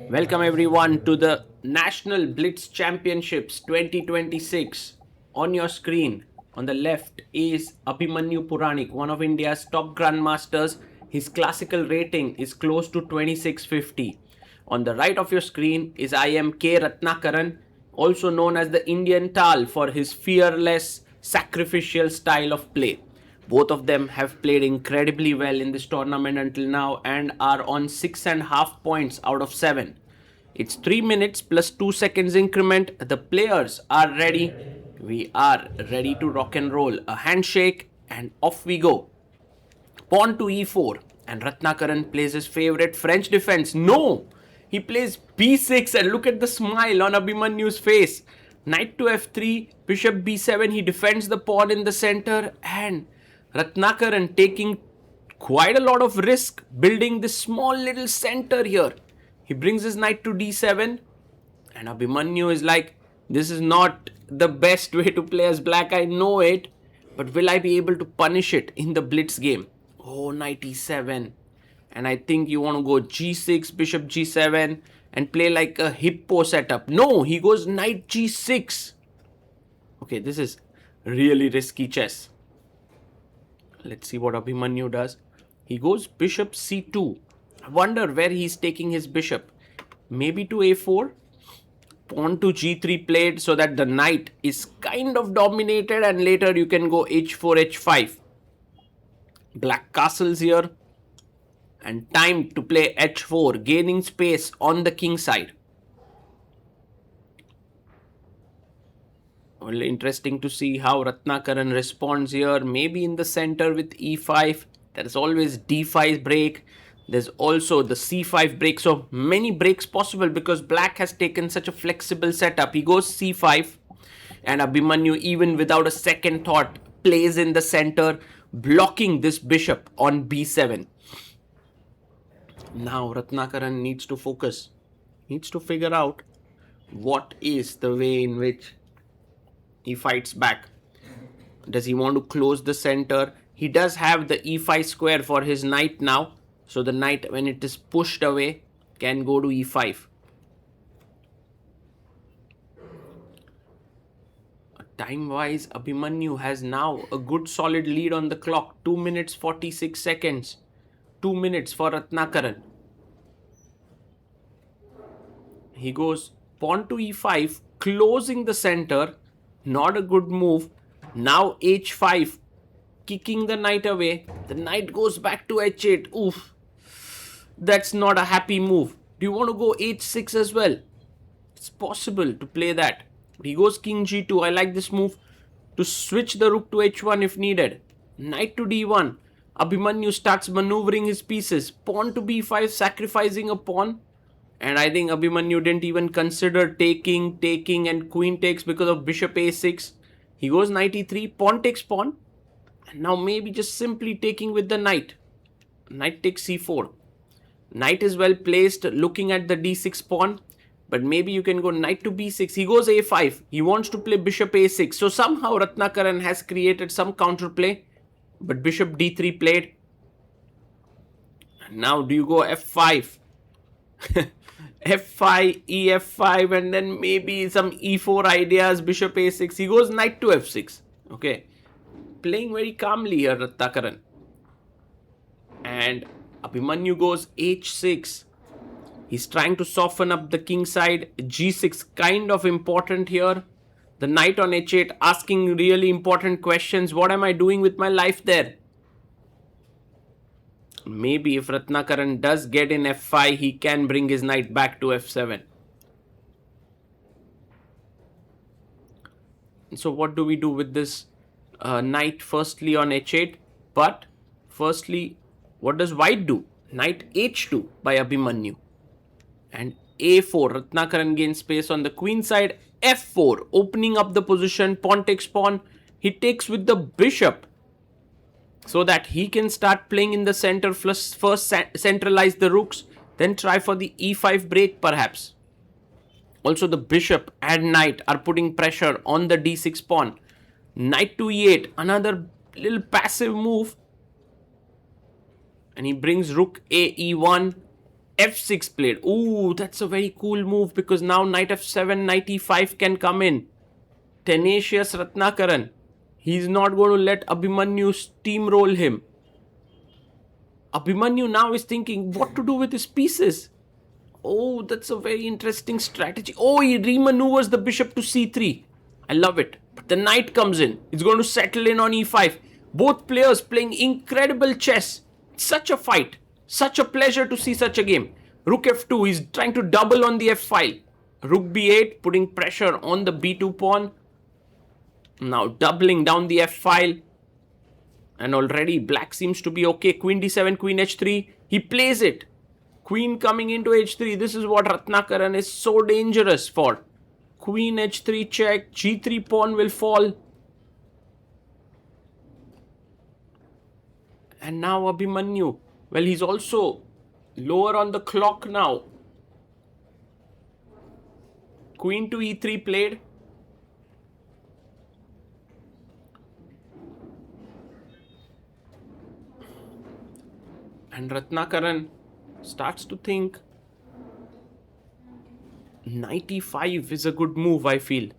Welcome everyone to the National Blitz Championships 2026. On your screen, on the left is Abhimanyu Puranik, one of India's top grandmasters. His classical rating is close to 2650. On the right of your screen is I am K.Ratnakaran, also known as the Indian Taal for his fearless, sacrificial style of play. Both of them have played incredibly well in this tournament until now and are on 6.5 points out of 7. It's 3 minutes plus 2 seconds increment. The players are ready. We are ready to rock and roll. A handshake and off we go. Pawn to e4 and Ratnakaran plays his favorite French defense. No! He plays b6 and look at the smile on Abhimanyu's face. Knight to f3, bishop b7. He defends the pawn in the center and Ratnakaran taking quite a lot of risk building this small little center here. He brings his knight to d7 and Abhimanyu is like, this is not the best way to play as black, I know it, but will I be able to punish it in the blitz game? Oh, knight e7. And I think you want to go g6, bishop g7 and play like a hippo setup. No, he goes knight g6. Okay, this is really risky chess. Let's see what Abhimanyu does. He goes bishop c2. I wonder where he's taking his bishop. Maybe to a4. Pawn to g3 played so that the knight is kind of dominated and later you can go h4, h5. Black castles here. And time to play h4, gaining space on the king side. Well, interesting to see how Ratnakaran responds here. Maybe in the center with e5. There is always d5 break. There's also the c5 break. So many breaks possible because black has taken such a flexible setup. He goes c5 and Abhimanyu, even without a second thought, plays in the center, blocking this bishop on b7. Now Ratnakaran needs to focus. Needs to figure out what is the way in which he fights back. Does he want to close the center? He does have the e5 square for his knight now. So the knight, when it is pushed away, can go to e5. Time-wise, Abhimanyu has now a good solid lead on the clock. 2 minutes 46 seconds. 2 minutes for Ratnakaran. He goes pawn to e5, closing the center. Not a good move. Now h5, kicking the knight away. The knight goes back to h8. Oof. That's not a happy move. Do you want to go h6 as well? It's possible to play that. He goes king g2. I like this move to switch the rook to h1 if needed. Knight to d1. Abhimanyu starts maneuvering his pieces. Pawn to b5, sacrificing a pawn. And I think Abhimanyu didn't even consider taking and queen takes because of bishop a6. He goes knight e3, pawn takes pawn. And now maybe just simply taking with the knight. Knight takes c4. Knight is well placed looking at the d6 pawn. But maybe you can go knight to b6. He goes a5. He wants to play bishop a6. So somehow Ratnakaran has created some counterplay. But bishop d3 played. Now do you go f5? f5, ef5 and then maybe some e4 ideas, bishop a6. He goes knight to f6. Okay. Playing very calmly here, Ratnakaran. And Abhimanyu goes h6. He's trying to soften up the king side. g6 kind of important here. The knight on h8 asking really important questions. What am I doing with my life there? Maybe if Ratnakaran does get in f5, he can bring his knight back to f7. So what do we do with this knight firstly on h8? But firstly, what does white do? Knight h2 by Abhimanyu. And a4, Ratnakaran gains space on the queen side. f4, opening up the position, pawn takes pawn. He takes with the bishop so that he can start playing in the center. First centralize the rooks, then try for the e5 break perhaps. Also the bishop and knight are putting pressure on the d6 pawn. Knight to e8, another little passive move. And he brings rook a e1, f6 played. Ooh, that's a very cool move because now knight f7, knight e5 can come in. Tenacious Ratnakaran. He's not going to let Abhimanyu steamroll him. Abhimanyu now is thinking what to do with his pieces. Oh, that's a very interesting strategy. Oh, he remaneuvers the bishop to c3. I love it. But the knight comes in. It's going to settle in on e5. Both players playing incredible chess. Such a fight. Such a pleasure to see such a game. Rook f2. He's trying to double on the f file. Rook b8, putting pressure on the b2 pawn. Now doubling down the f file. And already black seems to be okay. Queen d7, queen h3. He plays it. Queen coming into h3. This is what Ratnakaran is so dangerous for. Queen h3 check. g3 pawn will fall. And now Abhimanyu. Well, he's also lower on the clock now. Queen to e3 played. And Ratnakaran starts to think knight e5 is a good move, I feel.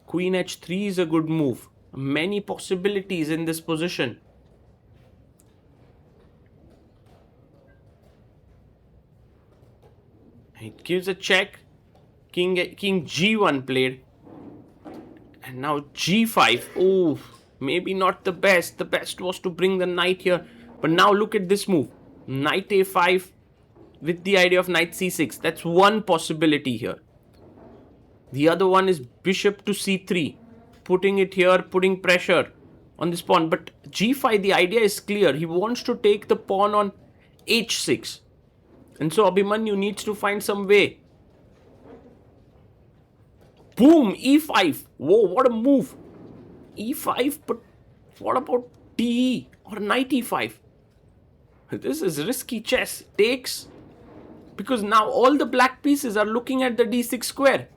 Queen h3 is a good move. Many possibilities in this position. It gives a check. King g1 played. And now g5. Oh, maybe not the best. The best was to bring the knight here. But now look at this move. Knight a5 with the idea of knight c6. That's one possibility here. The other one is bishop to c3. Putting it here, putting pressure on this pawn. But g5, the idea is clear. He wants to take the pawn on h6. And so Abhimanyu needs to find some way. Boom! E5. Whoa, what a move. E5, but what about DE or knight e5? This is risky chess. Takes. Because now all the black pieces are looking at the d6 square.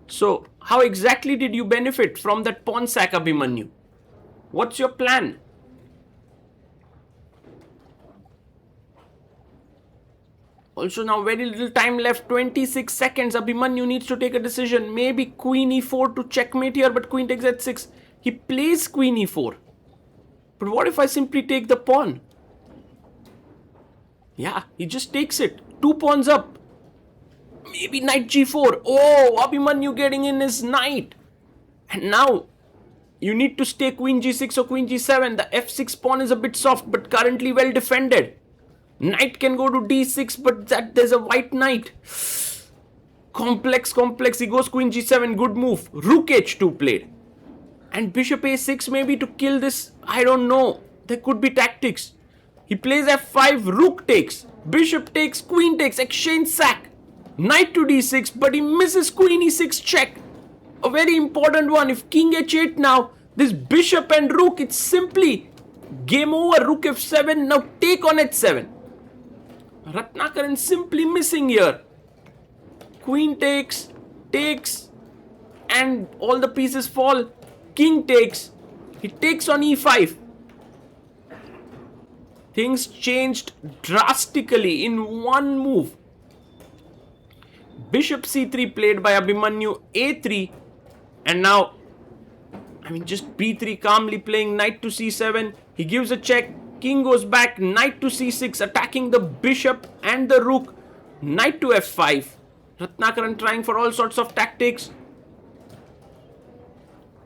So, how exactly did you benefit from that pawn sack, Abhimanyu? What's your plan? Also now very little time left, 26 seconds. Abhimanyu needs to take a decision. Maybe queen e4 to checkmate here, but queen takes h6. He plays queen e4. But what if I simply take the pawn? Yeah, he just takes it. 2 pawns up. Maybe knight g4. Oh, Abhimanyu getting in his knight. And now you need to stay queen g6 or queen g7. The f6 pawn is a bit soft, but currently well defended. Knight can go to d6, but there's a white knight. Complex. He goes queen g7. Good move. Rook h2 played. And bishop a6 maybe to kill this. I don't know. There could be tactics. He plays f5. Rook takes. Bishop takes. Queen takes. Exchange sack. Knight to d6, but he misses queen e6 check. A very important one. If king h8 now, this bishop and rook, it's simply game over. Rook f7. Now take on h7. Ratnakaran simply missing here. Queen takes, and all the pieces fall. King takes. He takes on e5. Things changed drastically in one move. Bishop c3 played by Abhimanyu, a3, and now, just b3 calmly playing knight to c7. He gives a check. King goes back, knight to c6, attacking the bishop and the rook. Knight to f5. Ratnakaran trying for all sorts of tactics.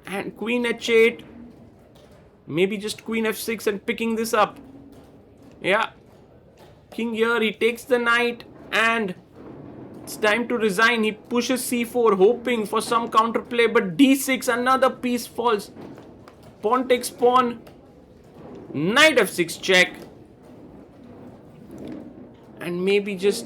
And queen h8. Maybe just queen f6 and picking this up. Yeah. King here, he takes the knight and it's time to resign. He pushes c4, hoping for some counterplay, but d6, another piece falls. Pawn takes pawn. Knight f6 check. And maybe just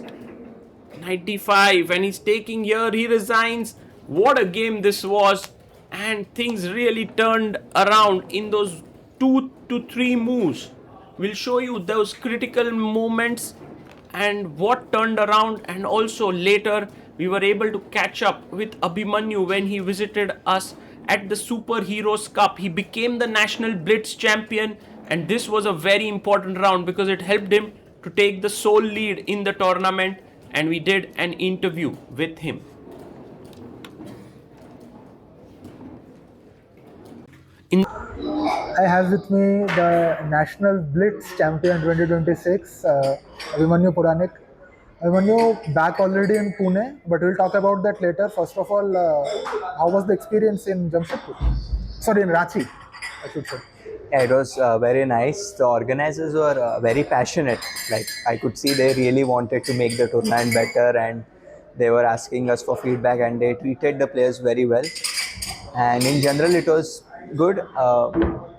knight d5. And he's taking here. He resigns. What a game this was. And things really turned around in those 2 to 3 moves. We'll show you those critical moments and what turned around. And also later we were able to catch up with Abhimanyu when he visited us at the Super Heroes Cup. He became the National Blitz Champion. And this was a very important round because it helped him to take the sole lead in the tournament, and we did an interview with him. I have with me the National Blitz Champion 2026, Abhimanyu Puranik. Abhimanyu, back already in Pune, but we'll talk about that later. First of all, how was the experience in Jamshedpur? Sorry, in Ranchi, I should say. Yeah, it was very nice. The organizers were very passionate. Like I could see they really wanted to make the tournament better, and they were asking us for feedback, and they treated the players very well. And in general, it was good.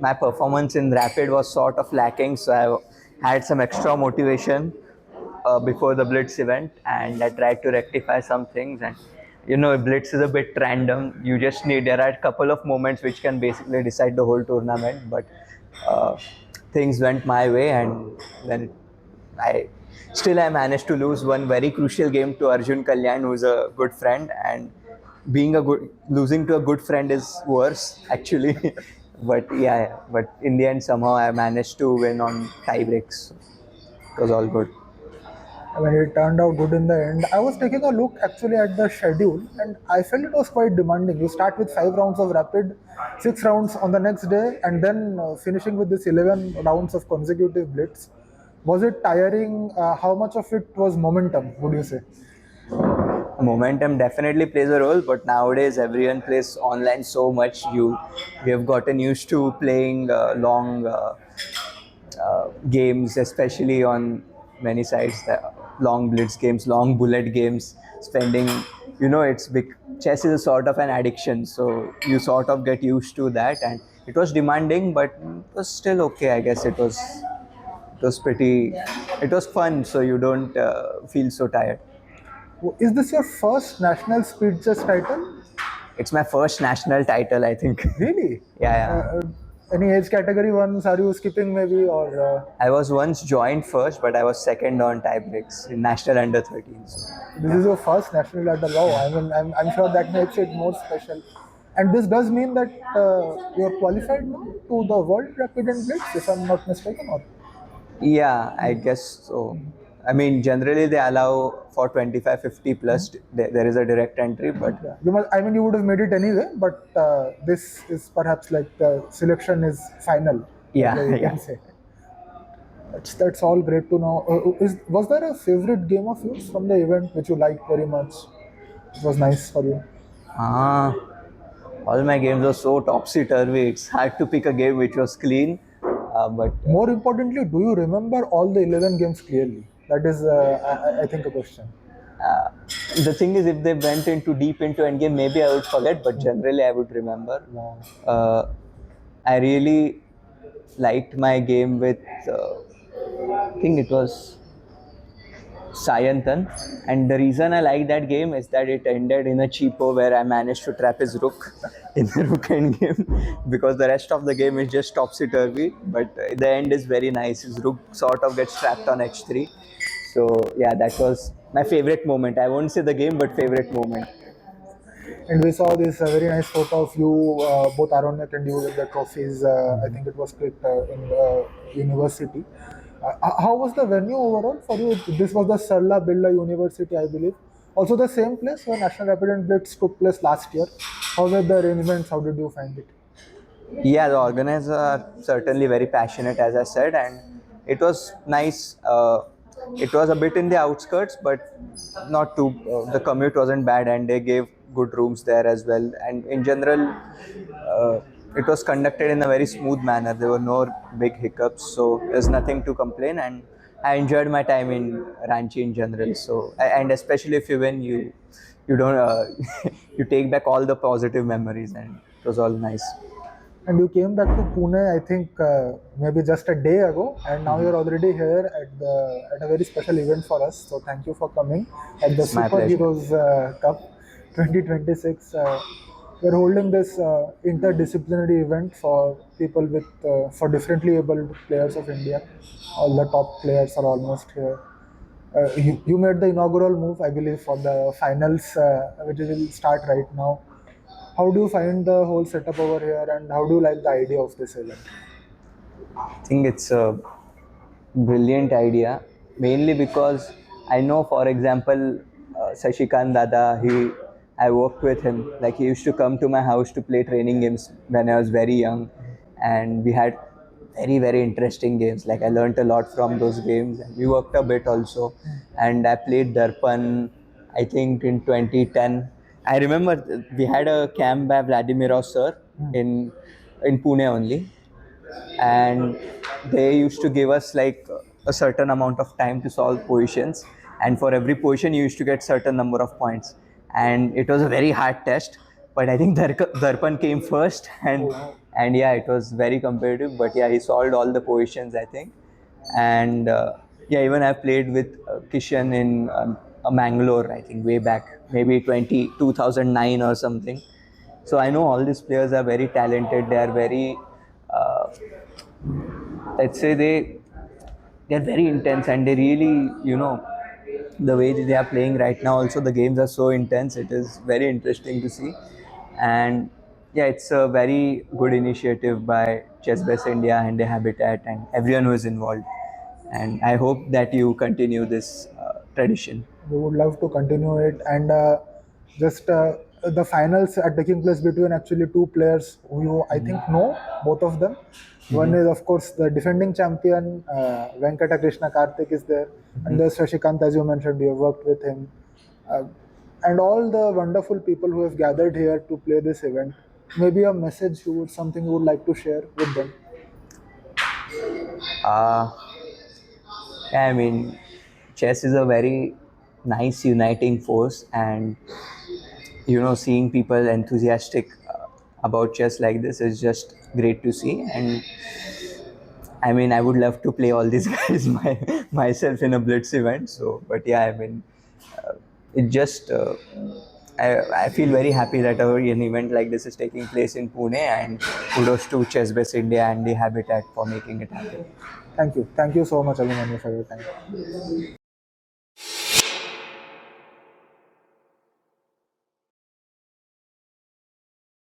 My performance in rapid was sort of lacking, so I had some extra motivation before the blitz event, and I tried to rectify some things. And blitz is a bit random. You just need, there are a couple of moments which can basically decide the whole tournament, but uh, things went my way, and then I I managed to lose one very crucial game to Arjun Kalyan, who's a good friend, and being a good losing to a good friend is worse actually. But yeah, but in the end somehow I managed to win on tie breaks. It was all good. I mean, it turned out good in the end. I was taking a look actually at the schedule, and I felt it was quite demanding. You start with 5 rounds of rapid, 6 rounds on the next day, and then finishing with this 11 rounds of consecutive blitz. Was it tiring? How much of it was momentum, would you say? Momentum definitely plays a role, but nowadays everyone plays online so much. We have gotten used to playing long games, especially on many sites, the long blitz games, long bullet games, spending, it's big. Chess is a sort of an addiction, so you sort of get used to that, and it was demanding, but it was still okay. I guess it was fun, so you don't feel so tired. Is this your first national speed chess title? It's my first national title, I think. Really? Yeah, yeah. Any age category ones are you skipping maybe or? I was once joined first, but I was second on tie breaks in national under 13. So. This is your first national title. Wow, I mean, I'm sure that makes it more special. And this does mean that you're qualified now to the World Rapid and Blitz, if I'm not mistaken. Or Yeah, I guess so. I mean, generally they allow for 25, 50 plus. There is a direct entry, but yeah, you must. I mean, you would have made it anyway. But this is perhaps like the selection is final. yeah, You yeah. can say. That's all great to know. Was there a favorite game of yours from the event which you liked very much? It was nice for you. Ah, all my games are so topsy turvy. It's hard to pick a game which was clean. But More importantly, do you remember all the 11 games clearly? That is, I think, a question. uh, the thing is, if they went into deep into endgame, maybe I would forget. But generally, I would remember. Wow. I really liked my game with. I think it was Sayantan, and the reason I like that game is that it ended in a cheapo where I managed to trap his rook in the rook end game because the rest of the game is just topsy turvy. But the end is very nice. His rook sort of gets trapped on h3. So yeah, that was my favorite moment. I won't say the game, but favorite moment. And we saw this very nice photo of you, both Aronak and you with the trophies. I think it was clicked in the university. How was the venue overall for you? This was the Sarla Birla University, I believe. Also, the same place where National Rapid and Blitz took place last year. How were the arrangements? How did you find it? Yeah, the organizers are certainly very passionate, as I said, and it was nice. It was a bit in the outskirts, but not too. The commute wasn't bad, and they gave good rooms there as well. And in general, it was conducted in a very smooth manner. There were no big hiccups, so there's nothing to complain. And I enjoyed my time in Ranchi in general. So, and especially if you win, you don't you take back all the positive memories, and it was all nice. And you came back to Pune, I think, maybe just a day ago, and now you're already here at a very special event for us. So thank you for coming at the It's my pleasure. Superheroes Cup 2026. We're holding this interdisciplinary event for people with for differently abled players of India. All the top players are almost here. You made the inaugural move, I believe, for the finals, which will start right now. How do you find the whole setup over here, and how do you like the idea of this event? I think it's a brilliant idea. mainly because I know, for example, Sashikant Dada, I worked with him. Like he used to come to my house to play training games when I was very young, and we had very interesting games. Like I learned a lot from those games, and we worked a bit also. And I played Darpan, I think in 2010. I remember we had a camp by Vladimirov sir in Pune only, and they used to give us like a certain amount of time to solve positions, and for every position you used to get certain number of points, and it was a very hard test, but I think Darpan came first, and yeah, it was very competitive, but yeah, he solved all the positions, I think. And yeah, even I played with Kishan in Mangalore, I think way back, maybe 2009 or something. So I know all these players are very talented. They are very, uh, let's say they're very intense, and they really, the way they are playing right now. Also, the games are so intense. It is very interesting to see, and yeah, it's a very good initiative by ChessBase India and the Habitat and everyone who is involved. And I hope that you continue this tradition. We would love to continue it, and just the finals are taking place between actually two players who you I think know both of them. One is of course the defending champion Venkata Krishna Karthik is there, and there's Shashikant, as you mentioned. You have worked with him, uh, and all the wonderful people who have gathered here to play this event. Maybe a message you would something you would like to share with them. Uh, I mean, chess is a very nice uniting force, and seeing people enthusiastic about chess like this is just great to see. And I mean, I would love to play all these guys myself in a blitz event. So, but yeah, I mean, it just I feel very happy that an event like this is taking place in Pune, and kudos to ChessBase India and the Habitat for making it happen. Thank you so much, Abhimanyu, for your time.